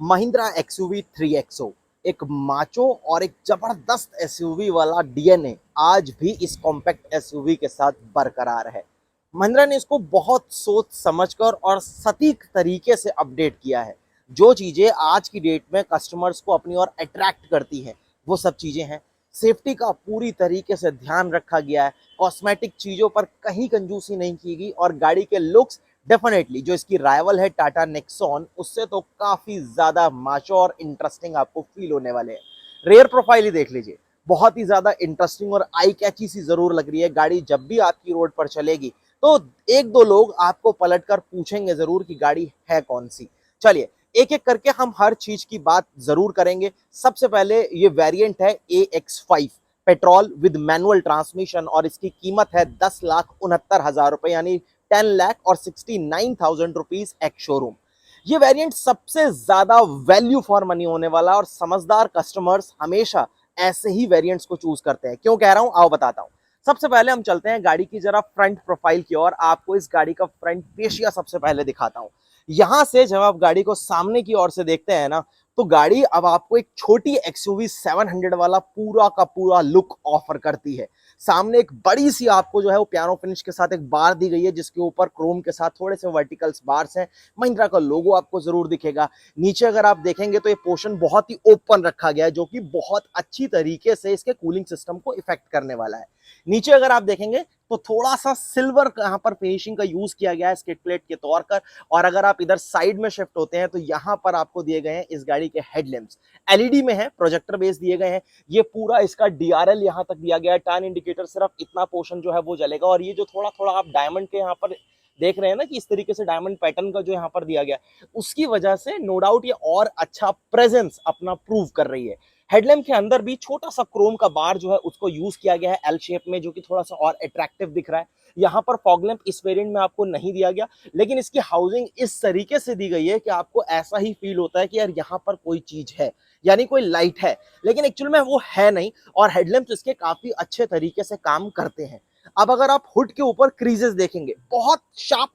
Mahindra XUV 3XO एक macho और एक जबरदस्त एसयूवी वाला डीएनए आज भी इस कॉम्पैक्ट एसयूवी के साथ बरकरार है। महिंद्रा ने इसको बहुत सोच समझकर और सटीक तरीके से अपडेट किया है। जो चीजें आज की डेट में कस्टमर्स को अपनी ओर अट्रैक्ट करती हैं वो सब चीजें हैं। सेफ्टी का पूरी तरीके से ध्यान रखा गया है, कॉस्मेटिक चीजों पर कहीं कंजूसी नहीं की गई और गाड़ी के लुक्स डेफिनेटली जो इसकी राइवल है टाटा नेक्सॉन उससे तो काफी ज्यादा माचो और इंटरेस्टिंग आपको फील होने वाले हैं। रेयर प्रोफाइल ही देख लीजिए, बहुत ही ज्यादा इंटरेस्टिंग और आई कैची सी जरूर लग रही है। गाड़ी जब भी आपकी रोड पर चलेगी तो एक दो लोग आपको पलटकर पूछेंगे जरूर कि गाड़ी है कौन सी। चलिए एक एक करके हम हर चीज की बात जरूर करेंगे। सबसे पहले ये वेरिएंट है AX5 petrol with manual transmission और इसकी कीमत है 10,69,000 रुपए यानी 10,69,000 रुपीज एक्स शोरूम। ये वेरिएंट सबसे ज्यादा वैल्यू फॉर मनी होने वाला और समझदार कस्टमर्स हमेशा ऐसे ही वेरिएंट्स को चूज करते हैं। क्यों कह रहा हूं आओ बताता हूं। सबसे पहले हम चलते हैं गाड़ी की जरा फ्रंट प्रोफाइल की ओर। आपको इस गाड़ी का फ्रंट फेशिया सबसे पहले दिखाता हूं। यहां से जब आप गाड़ी को सामने की ओर से देखते हैं ना तो गाड़ी अब आपको एक छोटी एक्सयूवी 700 वाला पूरा का पूरा लुक ऑफर करती है। सामने एक बड़ी सी आपको जो है वो पियानो फिनिश के साथ एक बार दी गई है जिसके ऊपर क्रोम के साथ थोड़े से वर्टिकल्स बार्स हैं। महिंद्रा का लोगो आपको जरूर दिखेगा। नीचे अगर आप देखेंगे तो ये पोर्शन बहुत ही ओपन रखा गया है जो कि बहुत अच्छी तरीके से इसके कूलिंग सिस्टम को इफेक्ट करने वाला है। नीचे अगर आप देखेंगे तो थोड़ा सा सिल्वर यहाँ पर फिनिशिंग का यूज किया गया है स्किड प्लेट के तौर पर। और अगर आप इधर साइड में शिफ्ट होते हैं तो यहाँ पर आपको दिए गए हैं इस गाड़ी के हेडलैम्प्स एलईडी में है, प्रोजेक्टर बेस दिए गए हैं। ये पूरा इसका डीआरएल यहाँ तक दिया गया है। टर्न इंडिकेटर सिर्फ इतना पोर्शन जो है वो जलेगा और ये जो थोड़ा थोड़ा आप डायमंड के यहाँ पर देख रहे हैं ना कि इस तरीके से डायमंड पैटर्न का जो यहाँ पर दिया गया उसकी वजह से नो डाउट ये और अच्छा प्रेजेंस अपना प्रूव कर रही है। हेडलैम्प के अंदर भी छोटा सा क्रोम का बार जो है उसको यूज किया गया है एल शेप में जो कि थोड़ा सा और अट्रैक्टिव दिख रहा है। यहाँ पर फॉग लैंप इस वेरिएंट में आपको नहीं दिया गया लेकिन इसकी हाउसिंग इस तरीके से दी गई है कि आपको ऐसा ही फील होता है कि यार यहाँ पर कोई चीज है यानी कोई लाइट है, लेकिन एक्चुअल में वो है नहीं। और हेडलैम्प इसके काफी अच्छे तरीके से काम करते हैं। अब अगर आप हुड के ऊपर क्रीजेस देखेंगे बहुत शार्प,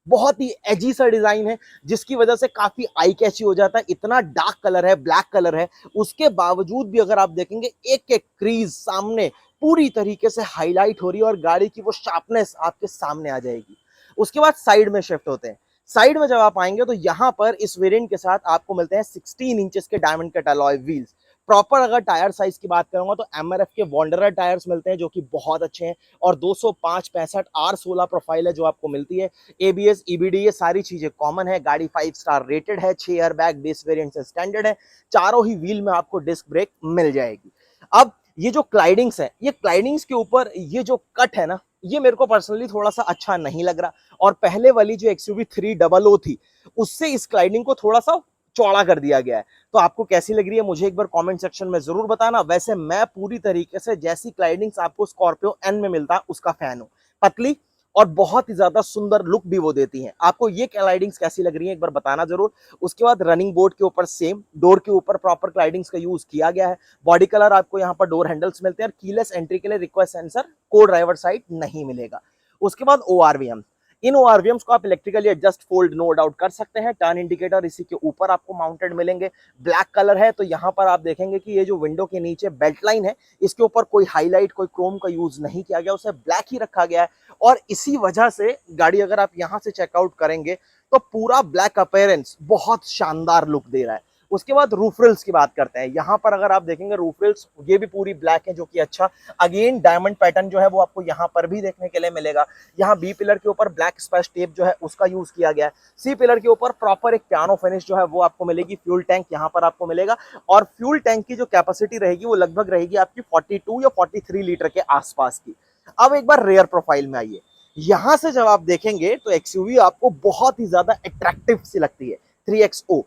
बहुत ही एजी सा डिजाइन है जिसकी वजह से काफी आई कैची हो जाता है। इतना डार्क कलर है, ब्लैक कलर है, उसके बावजूद भी अगर आप देखेंगे एक एक क्रीज सामने पूरी तरीके से हाईलाइट हो रही है और गाड़ी की वो शार्पनेस आपके सामने आ जाएगी। उसके बाद साइड में शिफ्ट होते हैं। साइड में जब आप आएंगे तो यहाँ पर इस वेरिएंट के साथ आपको मिलते हैं 16 इंचेस के diamond cut alloy wheels. Proper अगर टायर साइज की बात करूंगा तो एमआरएफ के वॉन्डरर टायर्स मिलते हैं जो कि बहुत अच्छे हैं और 205/65 R16 प्रोफाइल है जो आपको मिलती है। एबीएस ईबीडी ये सारी चीजें कॉमन है। गाड़ी 5 स्टार रेटेड है। 6 एयरबैग बेस वेरिएंट से स्टैंडर्ड है। चारों ही व्हील में आपको डिस्क ब्रेक मिल जाएगी। अब ये जो क्लाइडिंग्स है, ये क्लाइडिंग्स के ऊपर ये जो कट है ना, ये मेरे को पर्सनली थोड़ा सा अच्छा नहीं लग रहा। और पहले वाली जो एक्सयूवी 300 थी उससे इस क्लाइडिंग को थोड़ा सा चौड़ा कर दिया गया है। तो आपको कैसी लग रही है मुझे एक बार कमेंट सेक्शन में जरूर बताना। वैसे मैं पूरी तरीके से जैसी क्लाइडिंग्स आपको स्कॉर्पियो एन में मिलता है उसका फैन हूं। पतली और बहुत ही ज्यादा सुंदर लुक भी वो देती हैं। आपको ये क्लाइडिंग्स कैसी लग रही है एक बार बताना जरूर। उसके बाद रनिंग बोर्ड के ऊपर सेम डोर के ऊपर प्रॉपर क्लाइडिंग्स का यूज किया गया है। बॉडी कलर आपको यहाँ पर डोर हैंडल्स मिलते हैं और कीलेस एंट्री के लिए रिक्वेस्ट सेंसर को ड्राइवर साइड नहीं मिलेगा। उसके बाद ओआरवीएम, इन ओआरवीएम्स को आप electrically adjust fold no doubt कर सकते हैं। टर्न इंडिकेटर इसी के ऊपर आपको माउंटेड मिलेंगे। ब्लैक कलर है तो यहाँ पर आप देखेंगे कि ये जो विंडो के नीचे बेल्ट लाइन है इसके ऊपर कोई हाईलाइट कोई क्रोम का यूज नहीं किया गया, उसे ब्लैक ही रखा गया है। और इसी वजह से गाड़ी अगर आप यहाँ से चेकआउट करेंगे तो पूरा ब्लैक अपीयरेंस बहुत शानदार लुक दे रहा है। उसके बाद रूफ रिल्स की बात करते हैं। यहाँ पर अगर आप देखेंगे रूफ रिल्स ये भी पूरी ब्लैक है जो कि अच्छा, अगेन डायमंड पैटर्न जो है वो आपको यहाँ पर भी देखने के लिए मिलेगा। यहाँ बी पिलर के ऊपर ब्लैक स्पैच टेप जो है उसका यूज किया गया है। सी पिलर के ऊपर प्रॉपर एक पियानो फिनिश जो है वो आपको मिलेगी। फ्यूल टैंक यहाँ पर आपको मिलेगा और फ्यूल टैंक की जो कैपेसिटी रहेगी वो लगभग रहेगी आपकी 42 या 43 लीटर के आसपास की। अब एक बार रेयर प्रोफाइल में आइए। यहां से जब आप देखेंगे तो एक्सयूवी आपको बहुत ही ज्यादा अट्रैक्टिव सी लगती है 3XO।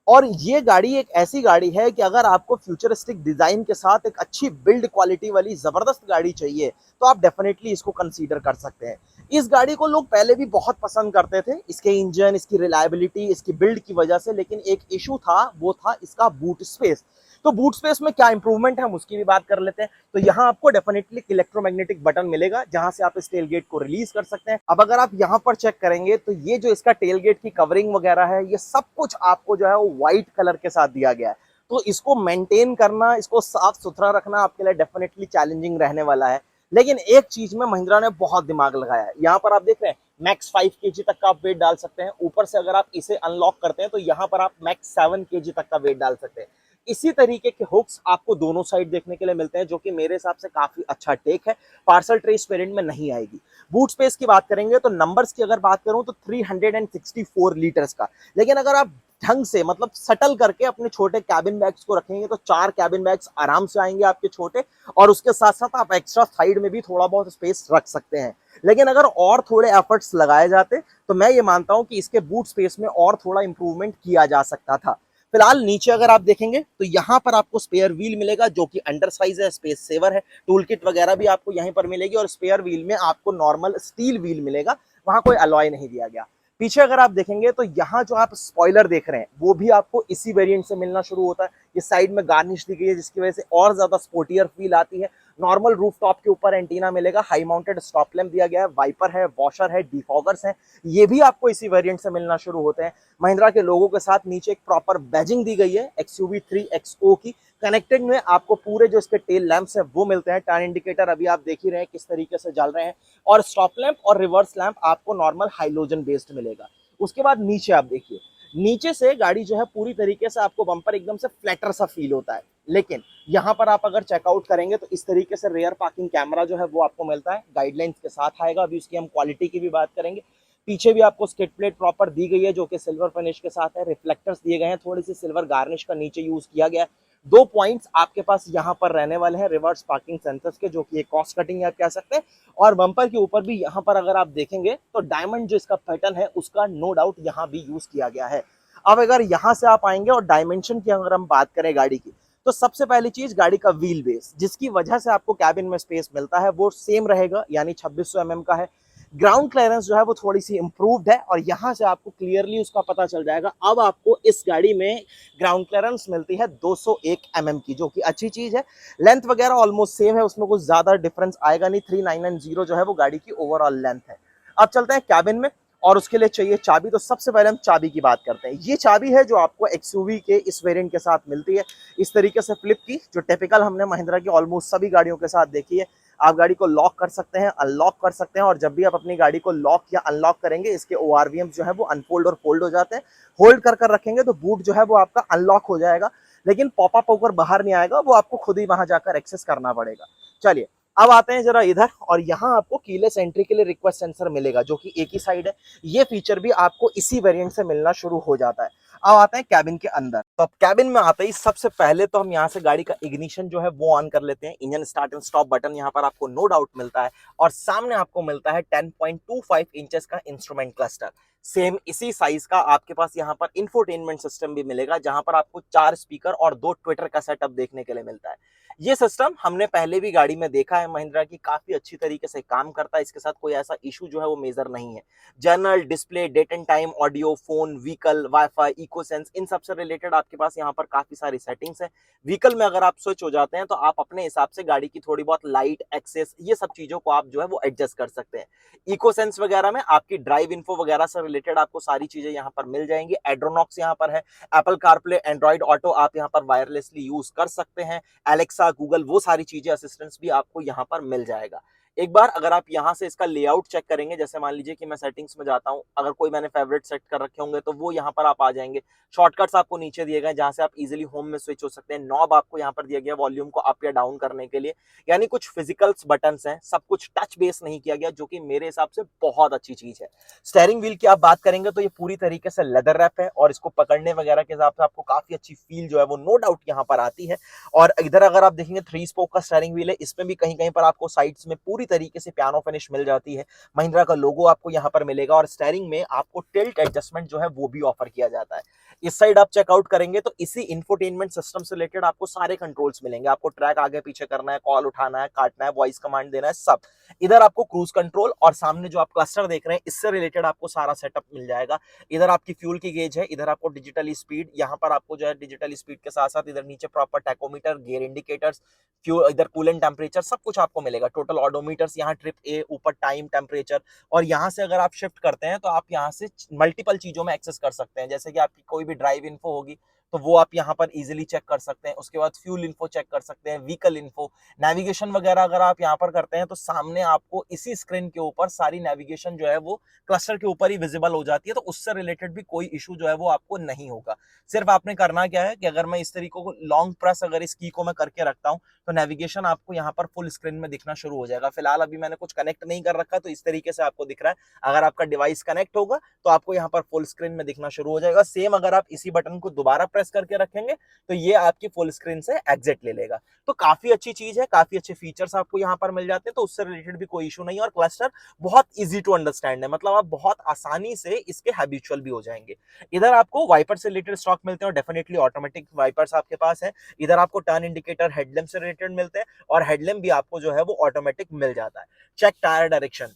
और ये गाड़ी एक ऐसी गाड़ी है कि अगर आपको फ्यूचरिस्टिक डिजाइन के साथ एक अच्छी बिल्ड क्वालिटी वाली जबरदस्त गाड़ी चाहिए तो आप डेफिनेटली इसको कंसीडर कर सकते हैं। इस गाड़ी को लोग पहले भी बहुत पसंद करते थे इसके इंजन, इसकी रिलायबिलिटी, इसकी बिल्ड की वजह से, लेकिन एक इशू था वो था इसका बूट स्पेस। तो बूट स्पेस में क्या इंप्रूवमेंट है हम उसकी भी बात कर लेते हैं। तो यहाँ आपको डेफिनेटली इलेक्ट्रोमैग्नेटिक बटन मिलेगा जहां से आप इस टेल गेट को रिलीज कर सकते हैं। अब अगर आप यहाँ पर चेक करेंगे तो ये जो इसका टेल गेट की कवरिंग वगैरह है, ये सब कुछ आपको जो है वो व्हाइट कलर के साथ दिया गया है। तो इसको मेंटेन करना, इसको साफ सुथरा रखना आपके लिए डेफिनेटली चैलेंजिंग रहने वाला है। लेकिन एक चीज में महिंद्रा ने बहुत दिमाग लगाया है। यहाँ पर आप देख रहे हैं मैक्स 5 kg तक का आप वेट डाल सकते हैं। ऊपर से अगर आप इसे अनलॉक करते हैं तो यहाँ पर आप मैक्स 7 kg तक का वेट डाल सकते हैं। इसी तरीके के हुक्स आपको दोनों साइड देखने के लिए मिलते हैं, जो कि मेरे हिसाब से काफी अच्छा टेक है। पार्सल ट्रे इस वेरिएंट में नहीं आएगी। बूट स्पेस की बात करेंगे तो नंबर्स की अगर बात करूं तो 364 लीटर्स का। लेकिन अगर आप ढंग से मतलब सटल करके अपने छोटे कैबिन बैग्स को रखेंगे तो 4 कैबिन बैग्स आराम से आएंगे आपके छोटे, और उसके साथ साथ आप एक्स्ट्रा साइड में भी थोड़ा बहुत स्पेस रख सकते हैं। लेकिन अगर और थोड़े एफर्ट्स लगाए जाते तो मैं ये मानता हूं कि इसके बूट स्पेस में और थोड़ा इंप्रूवमेंट किया जा सकता था। फिलहाल नीचे अगर आप देखेंगे तो यहाँ पर आपको स्पेयर व्हील मिलेगा जो कि अंडर साइज है, स्पेस सेवर है। टूल किट वगैरह भी आपको यहीं पर मिलेगी, और स्पेयर व्हील में आपको नॉर्मल स्टील व्हील मिलेगा, वहां कोई अलॉय नहीं दिया गया। पीछे अगर आप देखेंगे तो यहाँ जो आप स्पॉइलर देख रहे हैं वो भी आपको इसी वेरिएंट से मिलना शुरू होता है। ये साइड में गार्निश दी गई है जिसकी वजह से और ज्यादा स्पोर्टियर फील आती है। नॉर्मल रूफ टॉप के ऊपर एंटीना मिलेगा, हाई माउंटेड स्टॉप लैंप दिया गया है, वाइपर है, वॉशर है, डिफॉगर्स है, ये भी आपको इसी वेरिएंट से मिलना शुरू होते हैं। महिंद्रा के लोगों के साथ नीचे एक प्रॉपर बैजिंग दी गई है XUV3 XO की। कनेक्टेड में आपको पूरे जो इसके टेल लैंप्स है वो मिलते हैं। टर्न इंडिकेटर अभी आप देख ही रहे हैं किस तरीके से जल रहे हैं, और स्टॉप लैंप और रिवर्स लैंप आपको नॉर्मल हाइलोजन बेस्ड मिलेगा। उसके बाद नीचे आप देखिए, नीचे से गाड़ी जो है पूरी तरीके से आपको बम्पर एकदम से फ्लैटर सा फील होता है। लेकिन यहाँ पर आप अगर चेकआउट करेंगे तो इस तरीके से रेयर पार्किंग कैमरा जो है वो आपको मिलता है, गाइडलाइंस के साथ आएगा। अभी उसकी हम क्वालिटी की भी बात करेंगे। पीछे भी आपको स्किड प्लेट प्रॉपर दी गई है जो कि सिल्वर फिनिश के साथ है। रिफ्लेक्टर्स दिए गए हैं, थोड़ी सी सिल्वर गार्निश का नीचे यूज किया गया है। 2 पॉइंट्स आपके पास यहाँ पर रहने वाले हैं रिवर्स पार्किंग सेंसर्स के, जो कि एक कॉस्ट कटिंग आप कह सकते हैं। और बम्पर के ऊपर भी यहाँ पर अगर आप देखेंगे तो डायमंड जो इसका पैटर्न है उसका नो डाउट यहाँ भी यूज किया गया है। अब अगर यहाँ से आप आएंगे और डायमेंशन की अगर हम बात करें गाड़ी की, तो सबसे पहली चीज गाड़ी का व्हील बेस, जिसकी वजह से आपको कैबिन में स्पेस मिलता है, वो सेम रहेगा, यानी 2600 mm का है। ग्राउंड क्लियरेंस जो है वो थोड़ी सी इंप्रूव्ड है, और यहां से आपको क्लियरली उसका पता चल जाएगा। अब आपको इस गाड़ी में ग्राउंड क्लियरेंस मिलती है 201 mm की, जो कि अच्छी चीज है। लेंथ वगैरह ऑलमोस्ट सेम है, उसमें कुछ ज्यादा डिफरेंस आएगा नहीं। 3990 जो है वो गाड़ी की ओवरऑल लेंथ है। अब चलते हैं कैबिन में, और उसके लिए चाहिए चाबी। तो सबसे पहले हम चाबी की बात करते हैं। ये चाबी है जो आपको XUV के इस वेरिएंट के साथ मिलती है, इस तरीके से फ्लिप की, जो टिपिकल हमने महिंद्रा की ऑलमोस्ट सभी गाड़ियों के साथ देखी है। आप गाड़ी को लॉक कर सकते हैं, अनलॉक कर सकते हैं, और जब भी आप अपनी गाड़ी को लॉक या अनलॉक करेंगे इसके ORVM जो है वो अनफोल्ड और फोल्ड हो जाते हैं। होल्ड कर रखेंगे तो बूट जो है वो आपका अनलॉक हो जाएगा, लेकिन पॉपअप होकर बाहर नहीं आएगा, वो आपको खुद ही वहां जाकर एक्सेस करना पड़ेगा। चलिए अब आते हैं जरा इधर, और यहाँ आपको कीलेस एंट्री के लिए रिक्वेस्ट सेंसर मिलेगा जो कि एक ही साइड है। ये फीचर भी आपको इसी वेरिएंट से मिलना शुरू हो जाता है। अब आते हैं कैबिन के अंदर। तो अब कैबिन में आते ही सबसे पहले तो हम यहाँ से गाड़ी का इग्निशन जो है वो ऑन कर लेते हैं। Engine start and stop button यहाँ पर आपको नो डाउट मिलता है, और सामने आपको मिलता है 10.25 इंचेस का इंस्ट्रूमेंट क्लस्टर। सेम इसी साइज का आपके पास यहाँ पर इंफोटेनमेंट सिस्टम भी मिलेगा, जहां पर आपको 4 स्पीकर और 2 ट्विटर का सेटअप देखने के लिए मिलता है। ये सिस्टम हमने पहले भी गाड़ी में देखा है महिंद्रा की, काफी अच्छी तरीके से काम करता है। इसके साथ कोई ऐसा इशू जो है वो मेजर नहीं है। Journal, display, date and time, audio, phone, vehicle, wifi, eco sense, इन सब से रिलेटेड आपके पास यहाँ पर काफी सारी सेटिंग्स है। व्हीकल में अगर आप स्विच हो जाते हैं तो आप अपने हिसाब से गाड़ी की थोड़ी बहुत लाइट, एक्सेस, ये सब चीजों को आप जो है वो एडजस्ट कर सकते हैं। इको सेंस वगैरह में आपकी ड्राइव इन्फो वगैरह से रिलेटेड आपको सारी चीजें यहाँ पर मिल जाएंगी। एड्रोनॉक्स यहाँ पर है, एप्पल कारप्ले, एंड्रॉइड ऑटो आप यहाँ पर वायरलेसली यूज कर सकते हैं। एलेक्सा, गूगल, वो सारी चीजें, असिस्टेंस भी आपको यहाँ पर मिल जाएगा। एक बार अगर आप यहाँ से इसका लेआउट चेक करेंगे, जैसे मान लीजिए कि मैं सेटिंग्स में जाता हूँ, अगर कोई मैंने फेवरेट सेट कर रखे होंगे तो वो यहाँ पर आप आ जाएंगे। शॉर्टकट्स आपको नीचे दिए गए जहां से आप इजीली होम में स्विच हो सकते हैं। नॉब आपको यहाँ पर दिया गया वॉल्यूम को अप या डाउन करने के लिए, यानी कुछ फिजिकल्स बटन्स हैं, सब कुछ टच बेस नहीं किया गया, जो कि मेरे हिसाब से बहुत अच्छी चीज है। स्टेयरिंग व्हील की आप बात करेंगे तो ये पूरी तरीके से लेदर रैप है, और इसको पकड़ने वगैरह के हिसाब से आपको काफी अच्छी फील जो है वो नो डाउट यहाँ पर आती है। और इधर अगर आप देखेंगे 3 स्पोक का स्टेयरिंग व्हील है, इसमें भी कहीं कहीं पर आपको साइड्स में पूरी तरीके से पियानो फिनिश मिल जाती है। महिंद्रा का लोगो आपको यहाँ पर मिलेगा और स्टीयरिंग में आपको टिल्ट एडजस्टमेंट जो है वो भी ऑफर किया जाता है। इस साइड आप चेकआउट करेंगे तो इसी इंफोटेनमेंट सिस्टम से रिलेटेड आपको सारे कंट्रोल्स मिलेंगे। आपको ट्रैक आगे पीछे करना है, कॉल उठाना है, काटना है, वॉइस कमांड देना है, सब। इधर आपको क्रूज कंट्रोल और सामने जो आप क्लस्टर देख रहे हैं इससे रिलेटेड आपको सारा सेटअप मिल जाएगा। इधर आपकी फ्यूल की गेज है, इधर आपको डिजिटल स्पीड, यहाँ पर आपको जो है डिजिटल स्पीड के साथ साथ इधर नीचे proper tachometer, gear indicators, fuel, इधर कूलेंट टेम्परेचर, सब कुछ आपको मिलेगा। टोटल ऑडोमीटर्स, यहाँ ट्रिप ए, ऊपर टाइम, टेम्परेचर। और यहाँ से अगर आप शिफ्ट करते हैं तो आप यहाँ से मल्टीपल चीजों में एक्सेस कर सकते हैं। जैसे कि आपकी कोई भी ड्राइव इन्फो होगी तो वो आप यहाँ पर इजीली चेक कर सकते हैं। उसके बाद फ्यूल इन्फो चेक कर सकते हैं, व्हीकल इन्फो, नेविगेशन वगैरह अगर आप यहाँ पर करते हैं तो सामने आपको इसी स्क्रीन के ऊपर सारी नेविगेशन जो है वो क्लस्टर के ऊपर ही विजिबल हो जाती है। तो उससे रिलेटेड भी कोई इशू जो है वो आपको नहीं होगा। सिर्फ आपने करना क्या है कि अगर मैं इस तरीके को लॉन्ग प्रेस अगर इस की को मैं करके रखता हूँ तो नेविगेशन आपको यहाँ पर फुल स्क्रीन में दिखना शुरू हो जाएगा। फिलहाल अभी मैंने कुछ कनेक्ट नहीं कर रखा तो इस तरीके से आपको दिख रहा है। अगर आपका डिवाइस कनेक्ट होगा तो आपको यहाँ पर फुल स्क्रीन में दिखना शुरू हो जाएगा। सेम अगर आप इसी बटन को दोबारा प्रेस करके रखेंगे तो ये आपकी फुल स्क्रीन से एग्जिट ले लेगा। तो काफी अच्छी चीज है, काफी अच्छे फीचर्स आपको यहाँ पर मिल जाते हैं। तो उससे रिलेटेड भी कोई इशू नहीं है और क्लस्टर बहुत इजी टू अंडरस्टैंड है, मतलब आप बहुत आसानी से इसके हैबिचुअल भी हो जाएंगे। इधर आपको वाइपर से रिलेटेड स्टॉक मिलते हैं और डेफिनेटली ऑटोमेटिक वाइपर्स आपके पास है। इधर आपको टर्न इंडिकेटर, हेडलैम्प से रिलेटेड मिलते हैं और हेडलैम्प भी आपको जो है वो ऑटोमेटिक मिल जाता है। चेक टायर डायरेक्शन,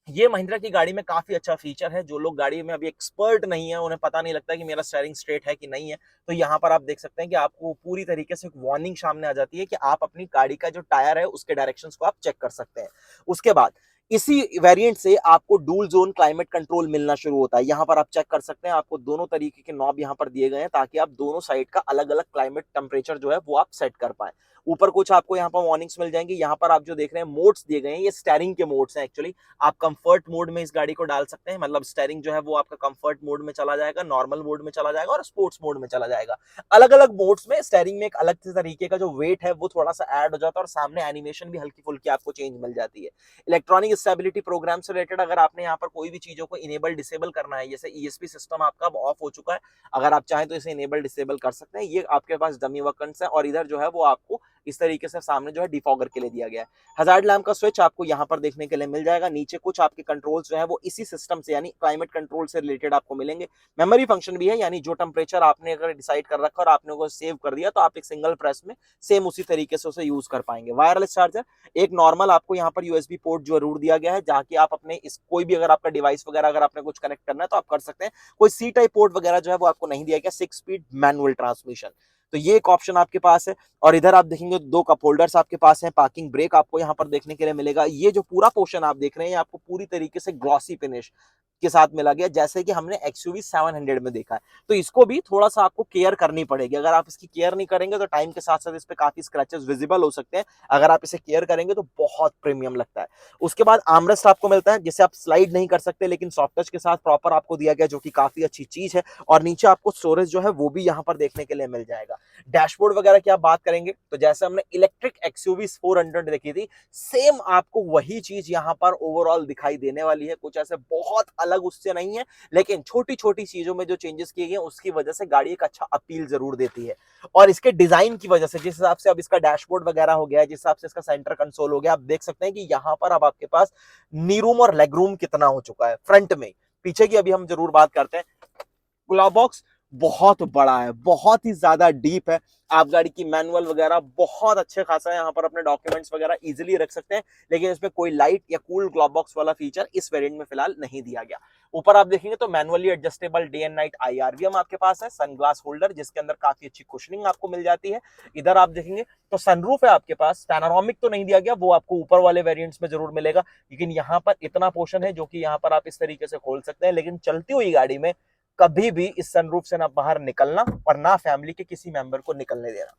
ये महिंद्रा की गाड़ी में काफी अच्छा फीचर है। जो लोग गाड़ी में अभी एक्सपर्ट नहीं है, उन्हें पता नहीं लगता कि मेरा स्टीयरिंग स्ट्रेट है कि नहीं है, तो यहाँ पर आप देख सकते हैं कि आपको पूरी तरीके से एक वार्निंग सामने आ जाती है कि आप अपनी गाड़ी का जो टायर है उसके डायरेक्शंस को आप चेक कर सकते हैं। उसके बाद इसी वेरिएंट से आपको डुअल जोन क्लाइमेट कंट्रोल मिलना शुरू होता है। यहाँ पर आप चेक कर सकते हैं, आपको दोनों तरीके के नॉब यहाँ पर दिए गए हैं ताकि आप दोनों साइड का अलग अलग क्लाइमेट टेम्परेचर जो है वो आप सेट कर पाए। ऊपर कुछ आपको यहाँ पर वार्निंग्स मिल जाएंगी। यहाँ पर आप जो देख रहे हैं मोड्स दिए गए हैं, ये स्टीयरिंग के मोड्स हैं एक्चुअली। आप कंफर्ट मोड में इस गाड़ी को डाल सकते हैं, मतलब स्टीयरिंग जो है वो आपका कंफर्ट मोड में चला जाएगा, नॉर्मल मोड में चला जाएगा और स्पोर्ट्स मोड में चला जाएगा। अलग अलग मोड्स में स्टीयरिंग में एक अलग तरीके का जो वेट है वो थोड़ा सा ऐड हो जाता है और सामने एनिमेशन भी हल्की फुल्की आपको चेंज मिल जाती है। इलेक्ट्रॉनिक स्टेबिलिटी प्रोग्राम से रिलेटेड अगर आपने यहाँ पर कोई भी चीजों को इनेबल डिसेबल करना है, जैसे ईएसपी सिस्टम आपका ऑफ हो चुका है, अगर आप चाहें तो इसे इनेबल डिसेबल कर सकते हैं। ये आपके पास डमी वर्कन्स है और इधर जो है वो आपको इस तरीके से सामने जो है डिफॉगर के लिए दिया गया है। हजार्ड लैम्प का स्विच आपको यहाँ पर देखने के लिए मिल जाएगा। नीचे कुछ आपके कंट्रोल्स जो है वो इसी सिस्टम से यानी क्लाइमेट कंट्रोल से रिलेटेड आपको मिलेंगे। मेमोरी फंक्शन भी है, यानी जो टेम्परेचर आपने अगर डिसाइड कर रखा और आपने वो सेव कर दिया तो आप एक सिंगल प्रेस में सेम उसी तरीके से उसे यूज कर पाएंगे। वायरलेस चार्जर, एक नॉर्मल आपको यहाँ पर यूएसबी पोर्ट जरूर दिया गया है जहाँ की आप अपने इस कोई भी अगर आपका डिवाइस वगैरह अगर आपने कुछ कनेक्ट करना है तो आप कर सकते हैं। कोई सी टाइप पोर्ट वगैरह जो है वो आपको नहीं दिया गया। 6 स्पीड मैनुअल ट्रांसमिशन, तो ये एक ऑप्शन आपके पास है। और इधर आप देखेंगे 2 कप होल्डर्स आपके पास हैं। पार्किंग ब्रेक आपको यहाँ पर देखने के लिए मिलेगा। ये जो पूरा पोर्शन आप देख रहे हैं आपको पूरी तरीके से ग्लॉसी फिनिश के साथ मिला गया, जैसे कि हमने एक्सयूवी 700 में देखा है। तो इसको भी थोड़ा सा आपको केयर करनी पड़ेगी। अगर आप इसकी केयर नहीं करेंगे तो टाइम के साथ साथ इस पे काफी स्क्रैचेस विजिबल हो सकते हैं। अगर आप इसे केयर करेंगे तो बहुत प्रीमियम लगता है। उसके बाद आर्मरेस्ट आपको मिलता है जिसे आप स्लाइड नहीं कर सकते, लेकिन सॉफ्ट टच के साथ प्रॉपर आपको दिया गया, जो कि काफी अच्छी चीज है। और नीचे आपको स्टोरेज जो है वो भी यहाँ पर देखने के लिए मिल जाएगा। डैशबोर्ड वगैरह की आप बात करेंगे तो जैसे हमने इलेक्ट्रिक एक्सयूवी 400 देखी थी, सेम आपको वही चीज यहाँ पर ओवरऑल दिखाई देने वाली है। कुछ ऐसे बहुत अलग उससे नहीं है, लेकिन छोटी छोटी चीजों में जो चेंजेस किए गए उसकी वजह से गाड़ी एक अच्छा अपील जरूर देती है। और इसके डिजाइन की वजह से, जिस हिसाब से अब इसका डैशबोर्ड वगैरह हो गया, जिस हिसाब से इसका सेंटर कंसोल हो गया, आप देख सकते हैं कि यहाँ पर अब आपके पास नी रूम और लेग रूम कितना हो चुका है फ्रंट में। पीछे की अभी हम जरूर बात करते हैं। ग्लोव बॉक्स बहुत बड़ा है, बहुत ही ज्यादा डीप है। आप गाड़ी की मैनुअल वगैरह बहुत अच्छे खासा है, यहाँ पर अपने डॉक्यूमेंट्स वगैरह इजीली रख सकते हैं। लेकिन इसमें कोई लाइट या कूल ग्लोव बॉक्स वाला फीचर इस वेरिएंट में फिलहाल नहीं दिया गया। ऊपर आप देखेंगे तो manually adjustable day and night IRVM आपके पास है। सनग्लास होल्डर जिसके अंदर काफी अच्छी कुशनिंग आपको मिल जाती है। इधर आप देखेंगे तो सनरूफ है आपके पास। पैनोरामिक तो नहीं दिया गया, वो आपको ऊपर वाले वेरिएंट्स में जरूर मिलेगा, लेकिन यहाँ पर इतना पोर्शन है जो कि यहाँ पर आप इस तरीके से खोल सकते हैं। लेकिन चलती हुई गाड़ी में कभी भी इस सनरूफ से ना बाहर निकलना और ना फैमिली के किसी मेंबर को निकलने देना।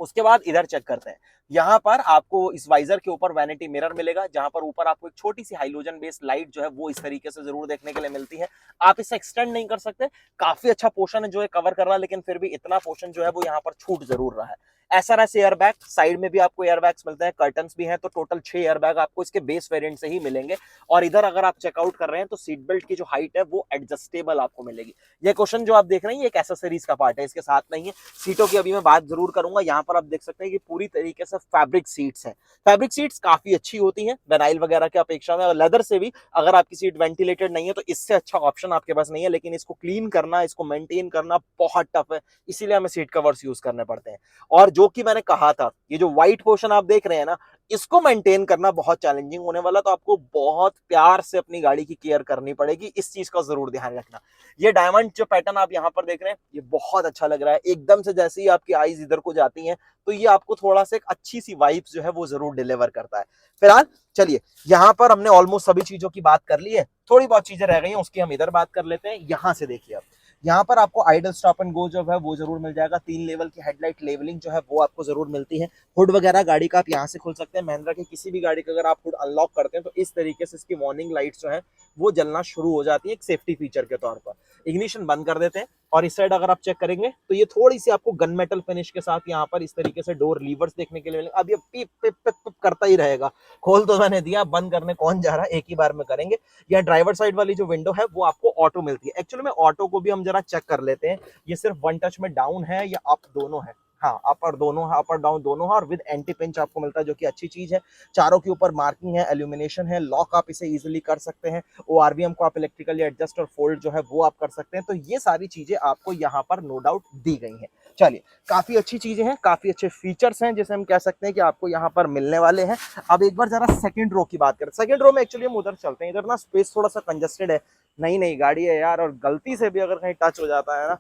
उसके बाद इधर चेक करते हैं। यहाँ पर आपको इस वाइजर के ऊपर वैनिटी मिरर मिलेगा, जहां पर ऊपर आपको एक छोटी सी हाइलोजन बेस्ड लाइट जो है वो इस तरीके से जरूर देखने के लिए मिलती है। आप इसे एक्सटेंड नहीं कर सकते, काफी अच्छा पोर्शन है जो है कवर कर रहा है, लेकिन फिर भी इतना पोर्शन जो है वो यहाँ पर छूट जरूर रहा है। SRS एयर बैग, साइड में भी आपको एयर बैग्स मिलते हैं, कर्टन्स भी हैं, तो टोटल 6 एयर बैग आपको इसके बेस वेरिएंट से ही मिलेंगे। और इधर अगर आप चेकआउट कर रहे हैं तो सीट बेल्ट की जो हाइट है वो एडजस्टेबल आपको मिलेगी। ये क्वेश्चन जो आप देख रहे हैं ये एक एक्सेसरीज का पार्ट है, इसके साथ नहीं है। सीटों की अभी मैं बात जरूर करूंगा। यहाँ पर आप देख सकते हैं कि पूरी तरीके से फैब्रिक सीट्स हैं। फैब्रिक सीट्स काफी अच्छी होती हैं विनाइल वगैरह की अपेक्षा में, और लेदर से भी अगर आपकी सीट वेंटिलेटेड नहीं है तो इससे अच्छा ऑप्शन आपके पास नहीं है। लेकिन इसको क्लीन करना, इसको मेंटेन करना बहुत टफ है, इसीलिए हमें सीट कवर्स यूज करने पड़ते हैं। और जो कि मैंने कहा था, ये जो व्हाइट पोर्शन आप देख रहे हैं ना, इसको मेंटेन करना बहुत चैलेंजिंग होने वाला, तो आपको बहुत प्यार से अपनी गाड़ी की केयर करनी पड़ेगी। इस चीज का जरूर ध्यान रखना। ये डायमंड जो पैटर्न आप यहाँ पर देख रहे हैं ये बहुत अच्छा लग रहा है एकदम से। जैसे ही आपकी आईज इधर को जाती हैं तो ये आपको थोड़ा सा एक अच्छी सी वाइब्स जो है वो जरूर डिलीवर करता है। फिलहाल चलिए, यहाँ पर हमने ऑलमोस्ट सभी चीजों की बात कर ली है, थोड़ी बहुत चीजें रह गई हैं उसकी हम इधर बात कर लेते हैं। यहाँ से देखिए, आप यहाँ पर आपको आइडल स्टॉप एंड गो जो है वो जरूर मिल जाएगा। 3 लेवल की हेडलाइट लेवलिंग जो है वो आपको जरूर मिलती है। हुड वगैरह गाड़ी का आप यहाँ से खोल सकते हैं। महिंद्रा की किसी भी गाड़ी का अगर आप हुड अनलॉक करते हैं तो इस तरीके से इसकी वार्निंग लाइट्स जो है वो जलना शुरू हो जाती है एक सेफ्टी फीचर के तौर पर। इग्निशन बंद कर देते हैं, और इस साइड अगर आप चेक करेंगे तो ये थोड़ी सी आपको गन मेटल फिनिश के साथ यहाँ पर इस तरीके से डोर लीवर्स देखने के लिए मिलेंगे। अब ये पीप पिप पिप पिप करता ही रहेगा। खोल तो मैंने दिया, बंद करने कौन जा रहा है, एक ही बार में करेंगे। या ड्राइवर साइड वाली जो विंडो है वो आपको ऑटो मिलती है। एक्चुअली में ऑटो को भी हम जरा चेक कर लेते हैं, ये सिर्फ वन टच में डाउन है या अप दोनों है। हाँ, अप और दोनों है, अप और डाउन दोनों है, और विद एंटी पिंच आपको मिलता है जो कि अच्छी चीज है। चारों के ऊपर मार्किंग है, एल्यूमिनेशन है, लॉक आप इसे इजीली कर सकते हैं। ओआरवीएम को आप इलेक्ट्रिकली एडजस्ट और फोल्ड जो है वो आप कर सकते हैं। तो ये सारी चीजें आपको यहाँ पर नो डाउट दी गई हैं। चलिए, काफी अच्छी चीजें हैं, काफी अच्छे फीचर्स हैं जिसे हम कह सकते हैं कि आपको यहाँ पर मिलने वाले हैं। अब एक बार जरा सेकंड रो की बात करें। सेकंड रो में एक्चुअली हम उधर चलते हैं, इधर ना स्पेस थोड़ा सा कंजस्टेड है। नई नई गाड़ी है यार, और गलती से भी अगर कहीं टच हो जाता है ना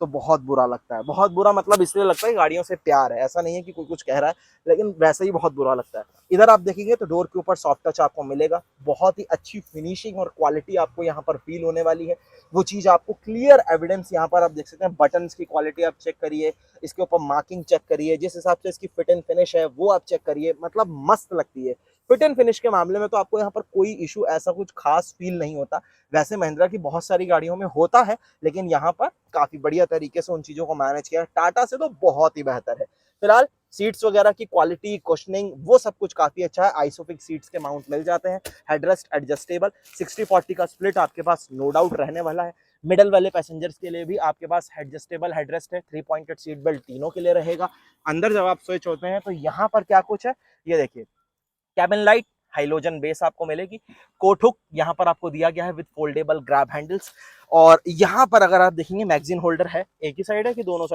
तो बहुत बुरा लगता है। बहुत बुरा मतलब इसलिए लगता है गाड़ियों से प्यार है, ऐसा नहीं है कि कोई कुछ कह रहा है, लेकिन वैसे ही बहुत बुरा लगता है। इधर आप देखेंगे तो डोर के ऊपर सॉफ्ट टच आपको मिलेगा। बहुत ही अच्छी फिनिशिंग और क्वालिटी आपको यहाँ पर फील होने वाली है। वो चीज आपको क्लियर एविडेंस यहाँ पर आप देख सकते हैं। बटन की क्वालिटी आप चेक करिए, इसके ऊपर मार्किंग चेक करिए, जिस हिसाब से इसकी फिट एंड फिनिश है वो आप चेक करिए, मतलब मस्त लगती है। फिट एंड फिनिश के मामले में तो आपको यहाँ पर कोई इशू ऐसा कुछ खास फील नहीं होता। वैसे महिंद्रा की बहुत सारी गाड़ियों में होता है, लेकिन यहाँ पर काफी बढ़िया तरीके से उन चीजों को मैनेज किया। टाटा से तो बहुत ही बेहतर है। फिलहाल सीट्स वगैरह की क्वालिटी, कुशनिंग, वो सब कुछ काफी अच्छा है। आइसोफिक्स सीट्स के माउंट मिल जाते हैं। हेडरेस्ट एडजस्टेबल, 60-40 का स्प्लिट आपके पास नो डाउट रहने वाला है। मिडल वाले पैसेंजर्स के लिए भी आपके पास एडजस्टेबल हेडरेस्ट है। 3 पॉइंटेड सीट बेल्ट तीनों के लिए रहेगा। अंदर जब आप स्विच होते हैं तो यहाँ पर क्या कुछ है ये देखिए। कैबिन लाइट हाइलोजन बेस आपको मिलेगी। कोट हुक यहाँ पर आपको दिया गया है विद फोल्डेबल ग्रैब हैंडल्स। और यहाँ पर अगर आप देखेंगे मैगजीन होल्डर है, एक ही साइड है कि दोनों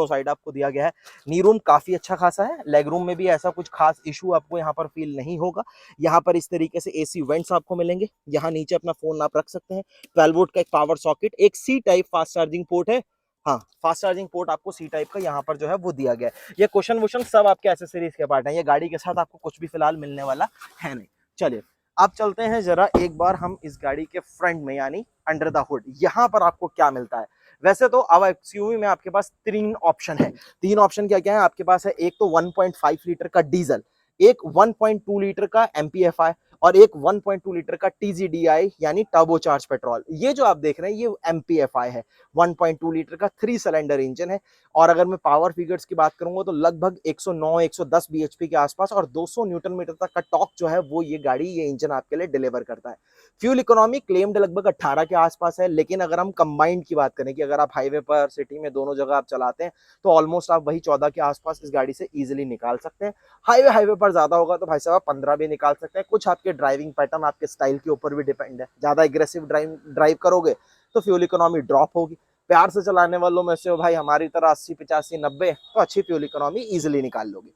साइड आपको दिया गया है। नी रूम काफी अच्छा खासा है। लेग रूम में भी ऐसा कुछ खास इशू आपको यहाँ पर फील नहीं होगा। यहाँ पर इस तरीके से एसी वेंट्स आपको मिलेंगे। यहाँ नीचे अपना फोन आप रख सकते हैं। 12 वोल्ट का एक पावर सॉकेट, एक C type fast charging port है। हाँ, फास्ट चार्जिंग पोर्ट आपको सी टाइप का यहाँ पर जो है वो दिया गया है। ये क्वेश्चन वोश्चन सब आपके एसेसरीज के पार्ट हैं। ये गाड़ी के साथ आपको कुछ भी फिलहाल मिलने वाला है नहीं। चलिए, अब चलते हैं जरा एक बार हम इस गाड़ी के फ्रंट में, यानी अंडर द हुड। यहाँ पर आपको क्या मिलता है। वैसे तो अब एक्सयूवी में आपके पास 3 ऑप्शन है। 3 ऑप्शन क्या क्या है आपके पास है। एक तो 1.5 लीटर का डीजल, एक 1.2 लीटर का एमपीएफआई, और एक 1.2 लीटर का टीजीडीआई यानी टर्बोचार्ज पेट्रोल। ये जो आप देख रहे हैं ये एमपीएफआई है। 1.2 लीटर का 3 सिलेंडर इंजन है। और अगर मैं पावर फिगर्स की बात करूंगा तो लगभग 109-110 बीएचपी के आसपास और 200 न्यूटन मीटर तक का टॉर्क जो है वो ये गाड़ी, ये इंजन आपके लिए डिलीवर करता है। फ्यूल इकोनॉमी क्लेम्ड लगभग 18 के आसपास है, लेकिन अगर हम कंबाइंड की बात करें कि अगर आप हाईवे पर, सिटी में, दोनों जगह आप चलाते हैं तो ऑलमोस्ट आप वही 14 के आसपास इस गाड़ी से इजिली निकाल सकते हैं। हाईवे पर ज्यादा होगा तो भाई साहब 15 भी निकाल सकते हैं। कुछ आपके ड्राइविंग पैटर्न, आपके स्टाइल के ऊपर भी डिपेंड है। ज्यादा एग्रेसिव ड्राइव करोगे तो फ्यूल इकोनॉमी ड्रॉप होगी। प्यार से चलाने वालों में से हो भाई हमारी तरह 80, 85, 90 तो अच्छी फ्यूल इकोनॉमी इजिली निकाल लोगे।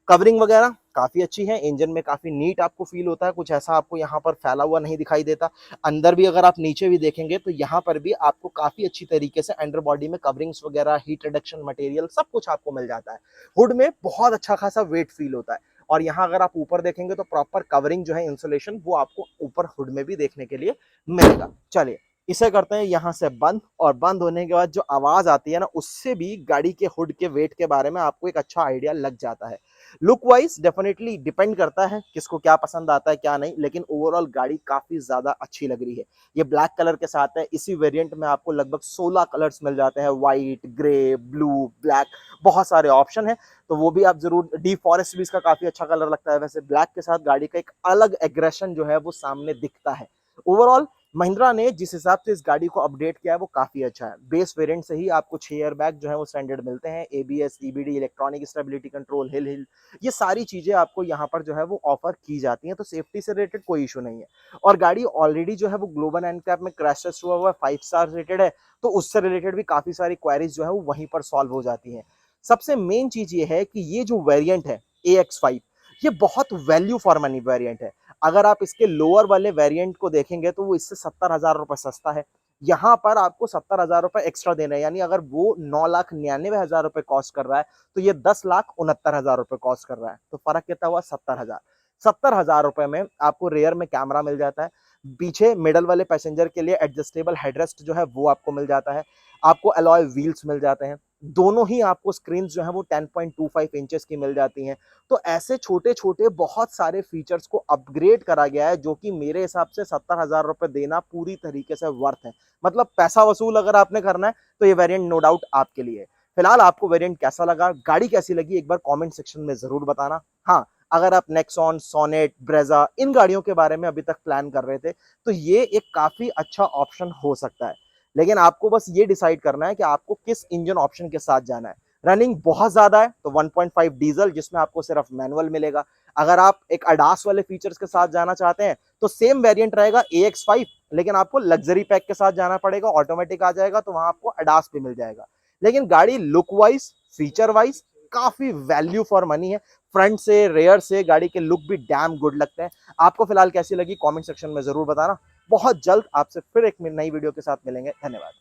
कवरिंग वगैरह काफी अच्छी है। इंजन में काफी नीट आपको फील होता है। कुछ ऐसा आपको यहाँ पर फैला हुआ नहीं दिखाई देता। अंदर भी अगर आप नीचे भी देखेंगे तो यहाँ पर भी आपको काफी अच्छी तरीके से अंडर बॉडी में कवरिंग्स वगैरह, हीट रिडक्शन मटेरियल सब कुछ आपको मिल जाता है। हुड में बहुत अच्छा खासा वेट फील होता है। और यहाँ अगर आप ऊपर देखेंगे तो प्रॉपर कवरिंग जो है, इंसुलेशन, वो आपको ऊपर हुड में भी देखने के लिए मिलेगा। चलिए, इसे करते हैं यहाँ से बंद, और बंद होने के बाद जो आवाज आती है ना, उससे भी गाड़ी के हुड के वेट के बारे में आपको एक अच्छा आइडिया लग जाता है। लुक वाइज डेफिनेटली डिपेंड करता है किसको क्या पसंद आता है क्या नहीं, लेकिन ओवरऑल गाड़ी काफी ज्यादा अच्छी लग रही है। ये ब्लैक कलर के साथ है, इसी वेरिएंट में आपको लगभग 16 कलर्स मिल जाते हैं, व्हाइट, ग्रे, ब्लू, ब्लैक, बहुत सारे ऑप्शन है। तो वो भी आप जरूर, डी फॉरेस्ट भी इसका काफी अच्छा कलर लगता है। वैसे ब्लैक के साथ गाड़ी का एक अलग एग्रेशन जो है वो सामने दिखता है। ओवरऑल महिंद्रा ने जिस हिसाब से इस गाड़ी को अपडेट किया है वो काफी अच्छा है। बेस वेरिएंट से ही आपको 6 एयर बैग जो है वो स्टैंडर्ड मिलते हैं, ABS, EBD, electronic stability control, hill hill, ये सारी चीजें आपको यहाँ पर जो है वो ऑफर की जाती हैं। तो सेफ्टी से रिलेटेड कोई इशू नहीं है। और गाड़ी ऑलरेडी जो है वो ग्लोबल एनकैप में क्रैश टेस्ट हुआ हुआ है, 5 स्टार रेटेड है। तो उससे रिलेटेड भी काफी सारी क्वेरीज जो है वो वहीं पर सॉल्व हो जाती है। सबसे मेन चीज ये है कि ये जो वेरिएंट है AX5, ये बहुत वैल्यू फॉर मनी वेरिएंट है। अगर आप इसके लोअर वाले वेरिएंट को देखेंगे तो वो इससे 70,000 रुपए सस्ता है। यहाँ पर आपको 70,000 रुपए एक्स्ट्रा देना है, यानी अगर वो 9,99,000 रुपए कॉस्ट कर रहा है तो ये 10,69,000 रुपए कॉस्ट कर रहा है। तो फर्क कितना हुआ? 70,000। 70,000 रुपए में आपको रेयर में कैमरा मिल जाता है, पीछे मिडल वाले पैसेंजर के लिए एडजस्टेबल हेडरेस्ट जो है वो आपको मिल जाता है, आपको अलॉय व्हील्स मिल जाते हैं, दोनों ही आपको स्क्रीन जो है वो 10.25 इंचेस की मिल जाती हैं। तो ऐसे छोटे छोटे बहुत सारे फीचर्स को अपग्रेड करा गया है, जो कि मेरे हिसाब से 70,000 रुपए देना पूरी तरीके से वर्थ है। मतलब पैसा वसूल अगर आपने करना है तो ये वेरिएंट नो डाउट आपके लिए है। फिलहाल आपको वेरिएंट कैसा लगा, गाड़ी कैसी लगी, एक बार कमेंट सेक्शन में जरूर बताना। हाँ, अगर आप नेक्सॉन, सोनेट, ब्रेजा इन गाड़ियों के बारे में अभी तक प्लान कर रहे थे तो ये एक काफी अच्छा ऑप्शन हो सकता है। लेकिन आपको बस ये डिसाइड करना है कि आपको किस इंजन ऑप्शन के साथ जाना है। रनिंग बहुत ज्यादा है तो 1.5 डीजल जिसमें आपको सिर्फ मैनुअल मिलेगा। अगर आप एक अडास वाले फीचर्स के साथ जाना चाहते हैं तो सेम वेरिएंट रहेगा AX5, लेकिन आपको लग्जरी पैक के साथ जाना पड़ेगा, ऑटोमेटिक आ जाएगा तो वहां आपको अडास भी मिल जाएगा। लेकिन गाड़ी लुक वाइज, फीचर वाइज काफी वैल्यू फॉर मनी है। फ्रंट से, रेयर से गाड़ी के लुक भी डैम गुड लगते हैं। आपको फिलहाल कैसी लगी कमेंट सेक्शन में जरूर बताना। बहुत जल्द आपसे फिर एक नई वीडियो के साथ मिलेंगे। धन्यवाद।